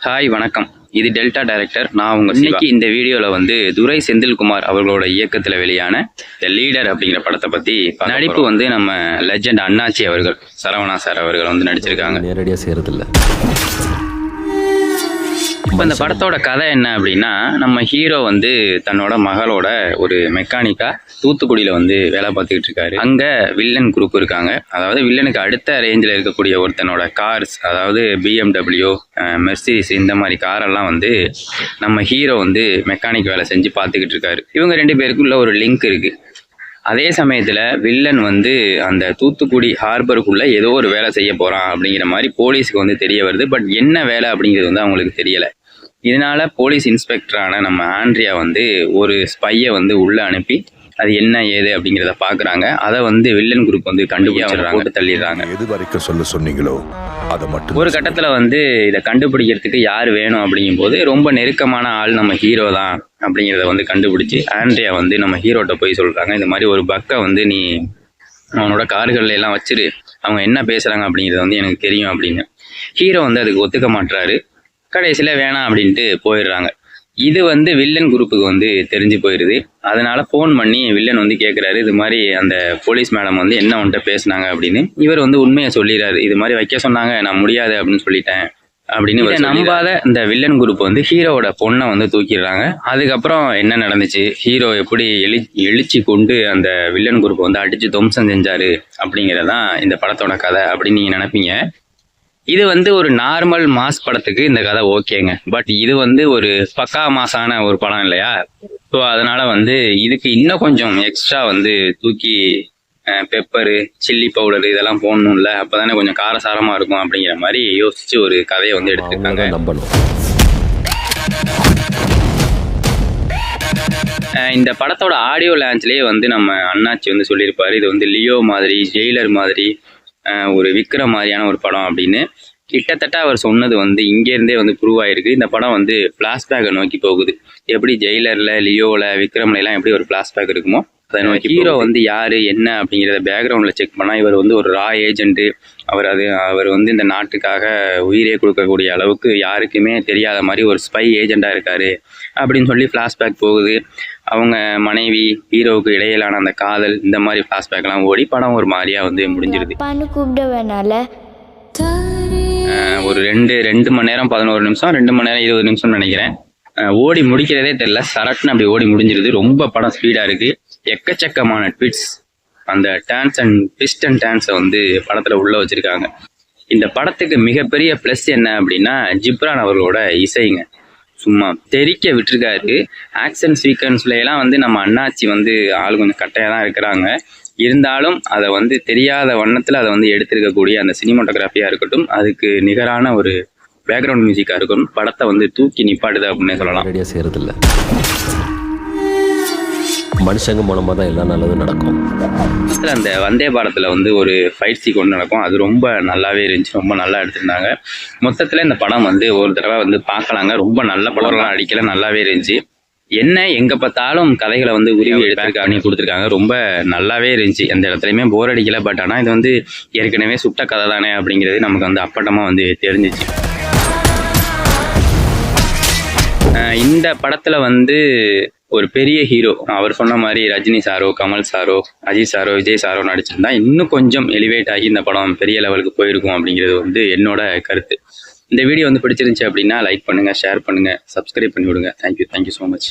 Hi வணக்கம். இது delta director. நான் உங்கள் இன்னைக்கு இந்த வீடியோவில் வந்து துரை செந்தில்குமார் அவர்களோட இயக்கத்தில் வெளியான த லீடர் அப்படிங்கிற படத்தை பற்றி நடிப்பு வந்து நம்ம லெஜண்ட் அண்ணாச்சி அவர்கள், சரவணா சார் அவர்கள் வந்து நடிச்சிருக்காங்க. நேரடியாக செய்கிறதில்ல. இப்போ இந்த படத்தோட கதை என்ன அப்படின்னா, நம்ம ஹீரோ வந்து தன்னோட மகளோட ஒரு மெக்கானிக்காக தூத்துக்குடியில் வந்து வேலை பார்த்துக்கிட்டு இருக்காரு. அங்கே வில்லன் குரூப் இருக்காங்க. அதாவது வில்லனுக்கு அடுத்த ரேஞ்சில் இருக்கக்கூடிய ஒருத்தனோட கார்ஸ், அதாவது BMW, மெர்சிடிஸ், இந்த மாதிரி காரெல்லாம் வந்து நம்ம ஹீரோ வந்து மெக்கானிக் வேலை செஞ்சு பார்த்துக்கிட்டு இருக்காரு. இவங்க ரெண்டு பேருக்குள்ள ஒரு லிங்க் இருக்குது. அதே சமயத்தில் வில்லன் வந்து அந்த தூத்துக்குடி ஹார்பருக்குள்ளே ஏதோ ஒரு வேலை செய்ய போகிறான் அப்படிங்கிற மாதிரி போலீஸுக்கு வந்து தெரிய வருது. பட் என்ன வேலை அப்படிங்கிறது வந்து அவங்களுக்கு தெரியலை. இதனால போலீஸ் இன்ஸ்பெக்டரான நம்ம ஆண்ட்ரியா வந்து ஒரு ஸ்பையை வந்து உள்ளே அனுப்பி அது என்ன ஏது அப்படிங்கிறத பார்க்குறாங்க. அதை வந்து வில்லன் குரூப் வந்து கண்டுபிடிச்சிடுறாங்க, போட்டு தள்ளிடுறாங்க. எது வரைக்கும் சொல்ல சொன்னீங்களோ அதை மட்டும். ஒரு கட்டத்தில் வந்து இதை கண்டுபிடிக்கிறதுக்கு யார் வேணும் அப்படிங்கும்போது ரொம்ப நெருக்கமான ஆள் நம்ம ஹீரோ தான் அப்படிங்கிறத வந்து கண்டுபிடிச்சி ஆண்ட்ரியா வந்து நம்ம ஹீரோட்ட போய் சொல்கிறாங்க, இந்த மாதிரி ஒரு பக்கை வந்து நீ அவனோட கார்கள்ல எல்லாம் வச்சிரு, அவங்க என்ன பேசுகிறாங்க அப்படிங்கிறது வந்து எனக்கு தெரியும் அப்படின்னு. ஹீரோ வந்து அதுக்கு ஒத்துக்க மாட்டுறாரு. கடைசியில் வேணாம் அப்படின்ட்டு போயிடுறாங்க. இது வந்து வில்லன் குரூப்புக்கு வந்து தெரிஞ்சு போயிடுது. அதனால ஃபோன் பண்ணி வில்லன் வந்து கேட்குறாரு, இது மாதிரி அந்த போலீஸ் மேடம் வந்து என்ன உன்கிட்ட பேசுனாங்க அப்படின்னு. இவர் வந்து உண்மையை சொல்லிடுறாரு, இது மாதிரி வைக்க சொன்னாங்க, நான் முடியாது அப்படின்னு சொல்லிட்டேன் அப்படின்னு. இதை நம்பாத இந்த வில்லன் குரூப் வந்து ஹீரோவோட பொண்ணை வந்து தூக்கிடுறாங்க. அதுக்கப்புறம் என்ன நடந்துச்சு, ஹீரோ எப்படி எழுச்சி கொண்டு அந்த வில்லன் குரூப்பை வந்து அடித்து துவம்சம் செஞ்சாரு அப்படிங்கிறதான் இந்த படத்தோட கதை அப்படின்னு நீங்கள் நினைப்பீங்க. இது வந்து ஒரு நார்மல் மாஸ் படத்துக்கு இந்த கதை ஓகேங்க. பட் இது வந்து ஒரு பக்கா மாசான ஒரு படம் இல்லையா? ஸோ அதனால வந்து இதுக்கு இன்னும் கொஞ்சம் எக்ஸ்ட்ரா வந்து தூக்கி பெப்பரு, சில்லி பவுடர் இதெல்லாம் போடணும்ல, அப்போதானே கொஞ்சம் காரசாரமாக இருக்கும் அப்படிங்கிற மாதிரி யோசிச்சு ஒரு கதையை வந்து எடுத்துருக்காங்க. இந்த படத்தோட ஆடியோ லான்ச்லேயே வந்து நம்ம அண்ணாச்சி வந்து சொல்லியிருப்பாரு, இது வந்து லியோ மாதிரி, ஜெயிலர் மாதிரி, ஒரு விக்ரம் மாதிரியான ஒரு படம் அப்படின்னு. கிட்டத்தட்ட அவர் சொன்னது வந்து இங்கேருந்தே வந்து ப்ரூவ் ஆகிருக்கு. இந்த படம் வந்து ஃப்ளாஷ்பேக்கை நோக்கி போகுது. எப்படி ஜெயிலரில், லியோவில், விக்ரம்லாம் எப்படி ஒரு ஃப்ளாஷ்பேக் இருக்குமோ அதை நோக்கி. ஹீரோ வந்து யார் என்ன அப்படிங்கிறத பேக்ரவுண்டில் செக் பண்ணால் இவர் வந்து ஒரு ரா ஏஜென்ட்டு. அவர் வந்து இந்த நாட்டுக்காக உயிரே கொடுக்கக்கூடிய அளவுக்கு யாருக்குமே தெரியாத மாதிரி ஒரு ஸ்பை ஏஜெண்டாக இருக்கார் அப்படின்னு சொல்லி ஃப்ளாஷ்பேக் போகுது. அவங்க மனைவி ஹீரோவுக்கு இடையிலான அந்த காதல், இந்த மாதிரி ஃப்ளாஷ்பேக்லாம் ஓடி படம் ஒரு மாதிரியாக வந்து முடிஞ்சிருது. ஒரு 2 மணி நேரம் 11 நிமிஷம், 2 மணி நேரம் 20 நிமிஷம்னு நினைக்கிறேன். ஓடி முடிக்கிறதே தெரியல, சரட்னு அப்படி ஓடி முடிஞ்சிருது. ரொம்ப படம் ஸ்பீடாக இருக்குது. எக்கச்சக்கமான ட்விட்ஸ், அந்த டான்ஸ் அண்ட் ட்விஸ்ட் அண்ட் டான்ஸை வந்து படத்தில் உள்ளே வச்சுருக்காங்க. இந்த படத்துக்கு மிகப்பெரிய ப்ளஸ் என்ன அப்படின்னா ஜிப்ரான் அவர்களோட இசைங்க. சும்மா தெரிக்க விட்டுருக்காரு. ஆக்ஷன் சீக்வன்ஸ்லாம் வந்து நம்ம அண்ணாச்சி வந்து ஆள் கொஞ்சம் கட்டையாக தான் இருக்கிறாங்க. இருந்தாலும் அதை வந்து தெரியாத வண்ணத்தில் அதை வந்து எடுத்திருக்கக்கூடிய அந்த சினிமாட்டோகிராஃபியாக இருக்கட்டும், அதுக்கு நிகரான ஒரு பேக்ரவுண்ட் மியூசிக்காக இருக்கட்டும், படத்தை வந்து தூக்கி நிப்பாடுது அப்படின்னு சொல்லலாம். ரெடியாக செய்கிறதில்ல. மனுஷங்க மூலமாக தான் எல்லாம் நல்லதும் நடக்கும். அந்த வந்தே பாரத்தில் வந்து ஒரு ஃபைட் சீக்வன்ஸ் நடக்கும். அது ரொம்ப நல்லாவே இருந்துச்சு, ரொம்ப நல்லா எடுத்திருந்தாங்க. மொத்தத்தில் இந்த படம் வந்து ஒரு தடவை வந்து பார்க்கலாங்க. ரொம்ப நல்ல படம்லாம் அடிக்கல, நல்லாவே இருந்துச்சு. என்ன எங்கே பார்த்தாலும் கதைகளை வந்து உருவி எடுத்துருக்காங்க, கொடுத்துருக்காங்க. ரொம்ப நல்லாவே இருந்துச்சு, எந்த இடத்துலையுமே போர் அடிக்கல. பட் ஆனால் இது வந்து ஏற்கனவே சுட்ட கதை தானே அப்படிங்கிறது நமக்கு வந்து அப்பட்டமாக வந்து தெரிஞ்சிச்சு. இந்த படத்தில் வந்து ஒரு பெரிய ஹீரோ, அவர் சொன்ன மாதிரி ரஜினி சாரோ, கமல் சாரோ, அஜித் சாரோ, விஜய் சாரோ நடிச்சிருந்தா இன்னும் கொஞ்சம் எலிவேட் ஆகி இந்த படம் பெரிய லெவலுக்கு போயிருக்கும் அப்படிங்கிறது வந்து என்னோட கருத்து. இந்த வீடியோ வந்து பிடிச்சிருந்துச்சு அப்படின்னா லைக் பண்ணுங்கள், ஷேர் பண்ணுங்கள், சப்ஸ்கிரைப் பண்ணி விடுங்க. Thank you so much.